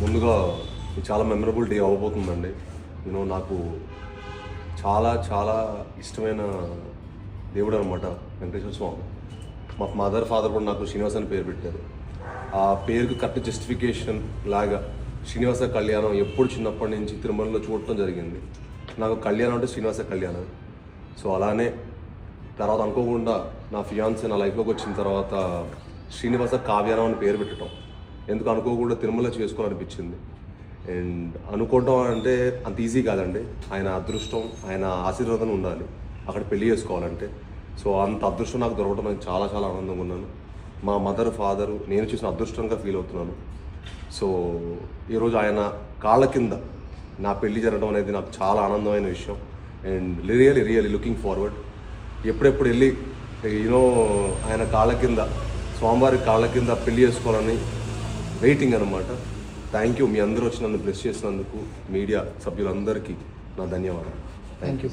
ముందుగా చాలా memorable day అవ్వబోతుందండి. నాకు చాలా చాలా ఇష్టమైన దేవుడు అనమాట వెంకటేశ్వర స్వామి. మా మదర్ ఫాదర్ కూడా నాకు శ్రీనివాస్ అని పేరు పెట్టారు. ఆ పేరుకి కరెక్ట్ జస్టిఫికేషన్ లాగా శ్రీనివాస కళ్యాణం ఎప్పుడు చిన్నప్పటి నుంచి తిరుమలలో చూడటం జరిగింది. నాకు కళ్యాణం అంటే శ్రీనివాస కళ్యాణం. సో అలానే తర్వాత అనుకోకుండా నా ఫియాన్సీ నా లైఫ్లోకి వచ్చిన తర్వాత శ్రీనివాస కావ్యానం అని పేరు పెట్టడం ఎందుకు అనుకోకుండా తిరుమల చేసుకోవాలనిపించింది. అండ్ అనుకోవడం అంటే అంత ఈజీ కాదండి. ఆయన అదృష్టం, ఆయన ఆశీర్వాదం ఉండాలి అక్కడ పెళ్లి చేసుకోవాలంటే. సో అంత అదృష్టం నాకు దొరకడం నాకు చాలా చాలా ఆనందంగా ఉన్నాను. మా మదర్ ఫాదరు నేను చూసిన అదృష్టంగా ఫీల్ అవుతున్నాను. సో ఈరోజు ఆయన కాళ్ళ కింద నా పెళ్లి జరగడం అనేది నాకు చాలా ఆనందమైన విషయం. And really looking forward. ఎప్పుడెప్పుడు వెళ్ళి ఆయన కాళ్ళ కింద, స్వామివారి కాళ్ళ కింద పెళ్లి చేసుకోవాలని వెయిటింగ్ అనమాట. Thank you. మీ అందరూ వచ్చి నన్ను బ్లెస్ చేసినందుకు మీడియా సభ్యులందరికీ నా ధన్యవాదాలు. Thank you.